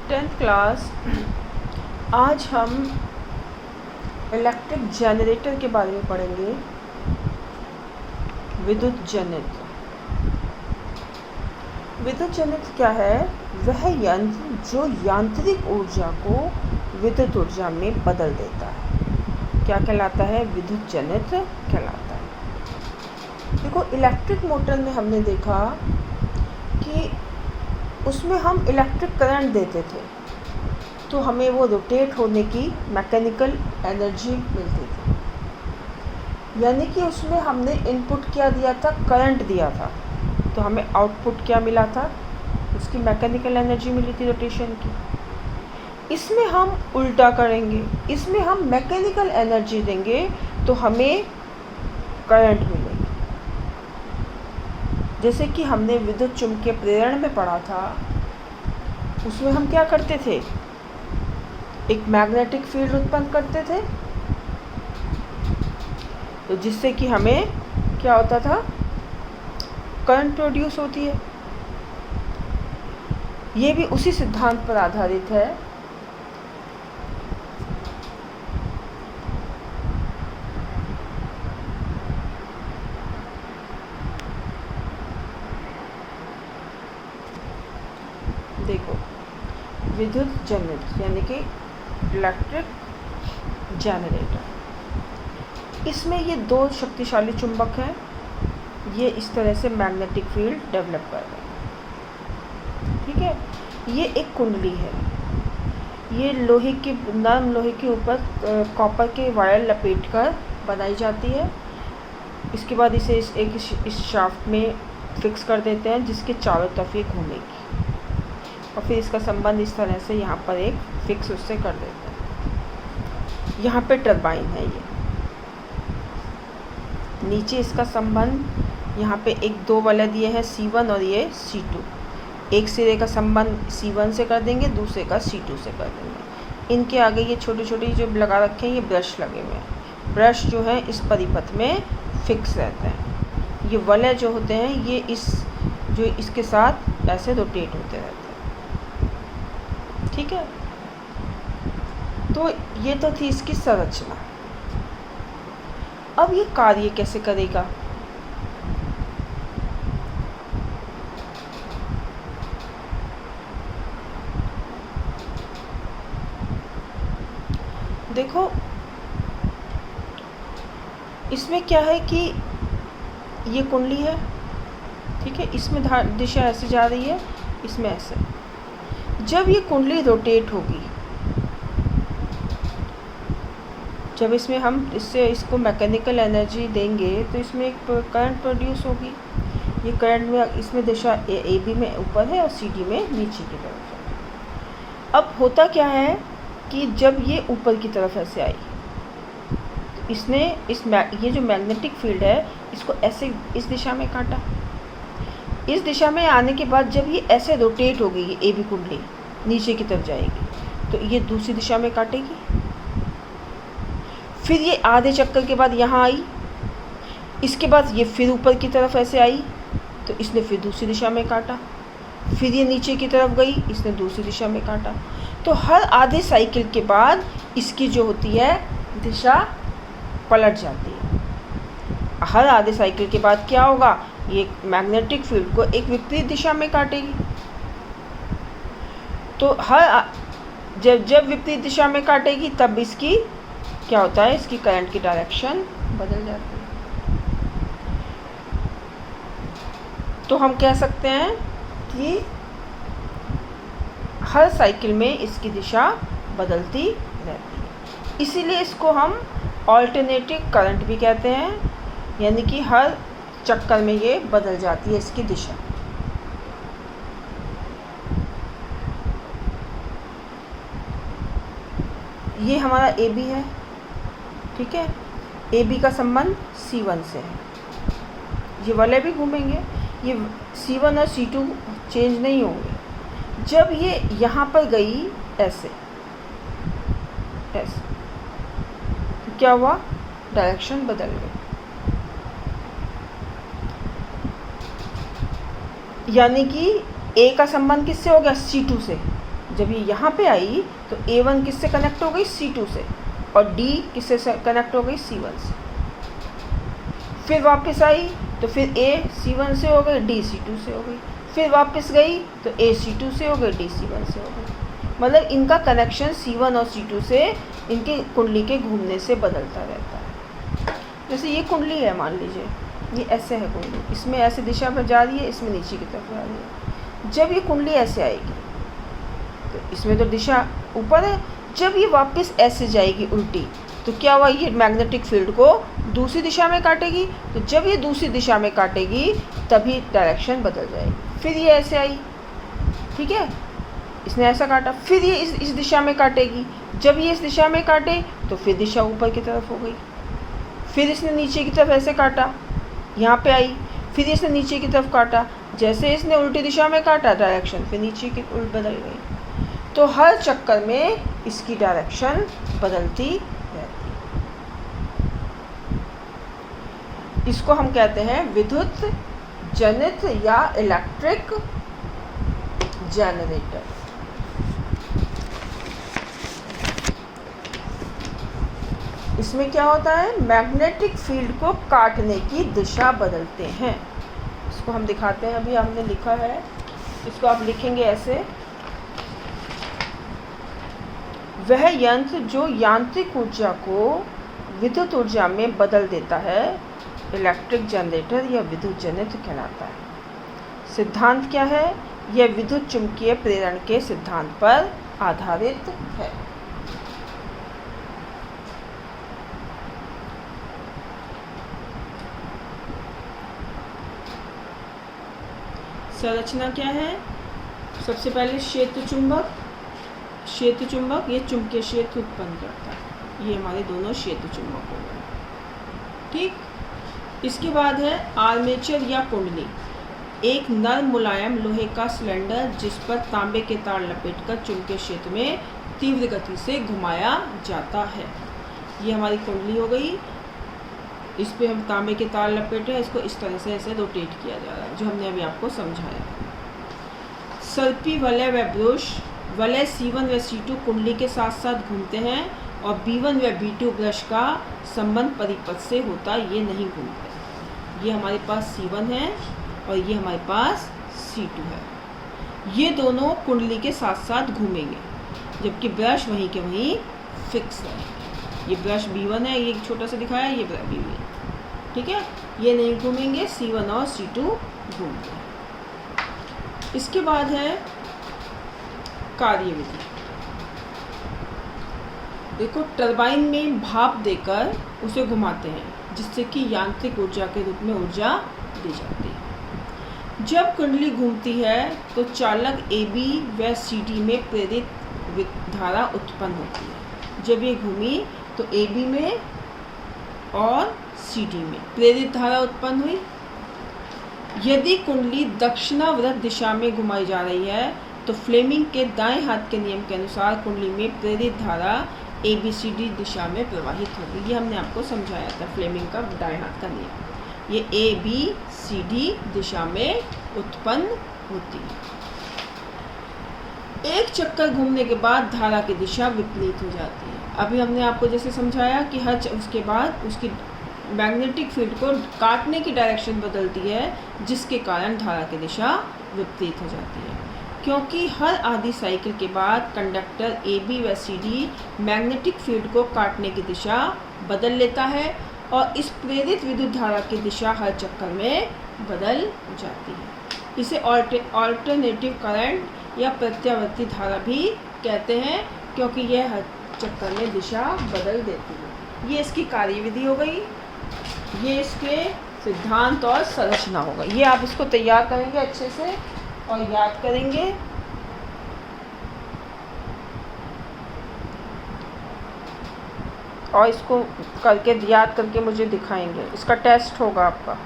10th class. आज हम electric generator के बारे में पढ़ेंगे। विद्युत जनित। विद्युत जनित क्या है? वह यंत्र जो यांत्रिक ऊर्जा को विद्युत ऊर्जा में बदल देता है। क्या कहलाता है? विद्युत जनित कहलाता है। देखो, इलेक्ट्रिक मोटर में हमने देखा कि उसमें हम इलेक्ट्रिक करंट देते थे तो हमें वो रोटेट होने की मैकेनिकल एनर्जी मिलती थी। यानी कि उसमें हमने इनपुट क्या दिया था? करंट दिया था, तो हमें आउटपुट क्या मिला था? उसकी मैकेनिकल एनर्जी मिली थी रोटेशन की। इसमें हम उल्टा करेंगे, इसमें हम मैकेनिकल एनर्जी देंगे तो हमें करंट मिलेगी। जैसे कि हमने विद्युत चुम्बकीय प्रेरण में पढ़ा था, उसमें हम क्या करते थे? एक मैग्नेटिक फील्ड उत्पन्न करते थे, तो जिससे कि हमें क्या होता था? करंट प्रोड्यूस होती है। ये भी उसी सिद्धांत पर आधारित है। देखो, विद्युत जनित यानी कि इलेक्ट्रिक जनरेटर, इसमें ये दो शक्तिशाली चुंबक हैं। ये इस तरह से मैग्नेटिक फील्ड डेवलप कर रहे हैं। ठीक है, ये एक कुंडली है। ये लोहे की, नरम लोहे के ऊपर कॉपर के वायर लपेट कर बनाई जाती है। इसके बाद इसे इस शाफ्ट में फिक्स कर देते हैं, जिसके चारों तरफ ये घूमेगी, और फिर इसका संबंध इस तरह से यहाँ पर एक फिक्स उससे कर देते हैं। यहाँ पे टरबाइन है, ये नीचे इसका संबंध यहाँ पे एक दो वाला दिए हैं C1 और ये C2। एक सिरे का संबंध C1 से कर देंगे, दूसरे का C2 से कर देंगे। इनके आगे ये छोटे छोटे जो लगा रखे हैं, ये ब्रश लगे हुए हैं। ब्रश जो है इस परिपथ में फिक्स रहते हैं। ये वलय जो होते हैं ये इसके साथ ऐसे रोटेट होते रहते हैं। ठीक है, तो ये तो थी इसकी संरचना। अब ये कार्य कैसे करेगा? देखो, इसमें क्या है कि ये कुंडली है, ठीक है, इसमें दिशा ऐसे जा रही है, इसमें ऐसे। जब ये कुंडली रोटेट होगी, जब इसमें हम इसको मैकेनिकल एनर्जी देंगे तो इसमें एक करंट प्रोड्यूस होगी। ये करंट में इसमें दिशा ए बी में ऊपर है और सी डी में नीचे की तरफ है। अब होता क्या है कि जब ये ऊपर की तरफ ऐसे आई, तो इसने ये जो मैग्नेटिक फील्ड है इसको ऐसे इस दिशा में काटा। इस दिशा में आने के बाद जब ये ऐसे रोटेट होगी, ये ए बी कुंडली नीचे की तरफ जाएगी, तो ये दूसरी दिशा में काटेगी। फिर ये आधे चक्कर के बाद यहाँ आई, इसके बाद ये फिर ऊपर की तरफ ऐसे आई, तो इसने फिर दूसरी दिशा में काटा। फिर ये नीचे की तरफ गई, इसने दूसरी दिशा में काटा। तो हर आधे साइकिल के बाद इसकी जो होती है दिशा पलट जाती है। हर आधे साइकिल के बाद क्या होगा? ये मैग्नेटिक फील्ड को एक विपरीत दिशा में काटेगी। तो जब विपरीत दिशा में काटेगी तब इसकी क्या होता है? इसकी करंट की डायरेक्शन बदल जाती है। तो हम कह सकते हैं कि हर साइकिल में इसकी दिशा बदलती रहती है। इसीलिए इसको हम ऑल्टरनेटिंग करंट भी कहते हैं, यानी कि हर चक्कर में ये बदल जाती है इसकी दिशा। ये हमारा ए बी है, ठीक है। ए बी का संबंध C1 से है। ये वाले भी घूमेंगे, ये C1 और C2 चेंज नहीं होंगे। जब ये यहाँ पर गई ऐसे ऐसे, तो क्या हुआ? डायरेक्शन बदल गई। यानी कि ए का संबंध किससे हो गया? C2 से। जब ये यहाँ पे आई तो A1 किससे कनेक्ट हो गई, C2 से, और D किससे कनेक्ट हो गई, C1 से। फिर वापस आई तो फिर A C1 से हो गई, D C2 से हो गई, फिर वापस गई तो A C2 से हो गई, D C1 से हो गई। मतलब इनका कनेक्शन C1 और C2 से इनके कुंडली के घूमने से बदलता रहता है। जैसे ये कुंडली है, मान लीजिए ये ऐसे है कुंडली, इसमें ऐसे दिशा में जा रही है, इसमें नीचे की तरफ जा रही है। जब ये कुंडली ऐसे आएगी तो इसमें तो दिशा ऊपर है, जब ये वापस ऐसे जाएगी उल्टी तो क्या हुआ, ये मैग्नेटिक फील्ड को दूसरी दिशा में काटेगी। तो जब ये दूसरी दिशा में काटेगी तभी डायरेक्शन बदल जाएगी। फिर ये ऐसे आई, ठीक है, इसने ऐसा काटा, फिर ये इस दिशा में काटेगी। जब ये इस दिशा में काटे तो फिर दिशा ऊपर की तरफ हो गई। फिर इसने नीचे की तरफ ऐसे काटा, यहाँ पे आई, फिर इसने नीचे की तरफ काटा, जैसे इसने उल्टी दिशा में काटा डायरेक्शन फिर नीचे की उल्ट बदल गई। तो हर चक्कर में इसकी डायरेक्शन बदलती रहती है। इसको हम कहते हैं विद्युत जनित या इलेक्ट्रिक जनरेटर। इसमें क्या होता है, मैग्नेटिक फील्ड को काटने की दिशा बदलते हैं। इसको हम दिखाते हैं, अभी हमने लिखा है, इसको आप लिखेंगे ऐसे, वह यंत्र जो यांत्रिक ऊर्जा को विद्युत ऊर्जा में बदल देता है इलेक्ट्रिक जनरेटर या विद्युत जनित कहलाता है। सिद्धांत क्या है, यह विद्युत चुंबकीय प्रेरण के सिद्धांत पर आधारित है। संरचना क्या है, सबसे पहले क्षेत्र चुंबक ये चुंबकीय क्षेत्र उत्पन्न करता है, ये हमारे दोनों क्षेत्र चुंबक हो गए, ठीक। इसके बाद है आर्मेचर या कुंडली, एक नरम मुलायम लोहे का सिलेंडर जिस पर तांबे के तार लपेटकर चुंबकीय क्षेत्र में तीव्र गति से घुमाया जाता है। ये हमारी कुंडली हो गई, इस पे हम तांबे के तार लपेटे हैं, इसको इस तरह से ऐसे रोटेट किया जा रहा है, जो हमने अभी आपको समझाया। सर्पी वलय व ब्रश, वलय C1 व C2 कुंडली के साथ साथ घूमते हैं और B1 व B2 ब्रश का संबंध परिपथ से होता ये नहीं घूमते। ये हमारे पास C1 है और ये हमारे पास C2 है, ये दोनों कुंडली के साथ साथ घूमेंगे, जबकि ब्रश वहीं के वहीं फिक्स है। ये ब्रश B1 है, ये छोटा सा दिखाया, ये B1, ठीक है, ये नहीं घूमेंगे, C1 और C2 घूमते हैं। इसके बाद है कार्यविधि। देखो, टरबाइन में भाप देकर उसे घुमाते हैं जिससे कि यांत्रिक ऊर्जा के रूप में ऊर्जा दी जाती है। जब कुंडली घूमती है तो चालक AB व CD में प्रेरित धारा उत्पन्न होती है। जब ये घूमी तो AB में और CD में प्रेरित धारा उत्पन्न हुई। यदि कुंडली दक्षिणावर्त दिशा में घुमाई जा रही है तो फ्लेमिंग के दाएं हाथ के नियम के अनुसार कुंडली में प्रेरित धारा ABCD दिशा में प्रवाहित होगी। ये हमने आपको समझाया था, फ्लेमिंग का दाएं हाथ का नियम, ये ABCD दिशा में उत्पन्न होती है। एक चक्कर घूमने के बाद धारा की दिशा विपरीत हो जाती है। अभी हमने आपको जैसे समझाया कि उसके बाद उसकी मैग्नेटिक फील्ड को काटने की डायरेक्शन बदलती है, जिसके कारण धारा की दिशा विपरीत हो जाती है। क्योंकि हर आधी साइकिल के बाद कंडक्टर AB व CD मैग्नेटिक फील्ड को काटने की दिशा बदल लेता है और इस प्रेरित विद्युत धारा की दिशा हर चक्कर में बदल जाती है। इसे ऑल्टरनेटिव करंट या प्रत्यावर्ती धारा भी कहते हैं, क्योंकि यह हर चक्कर में दिशा बदल देती है। ये इसकी कार्यविधि हो गई, ये इसके सिद्धांत और संरचना होगा। ये आप इसको तैयार करेंगे अच्छे से और याद करेंगे। और इसको करके याद करके मुझे दिखाएंगे, इसका टेस्ट होगा आपका।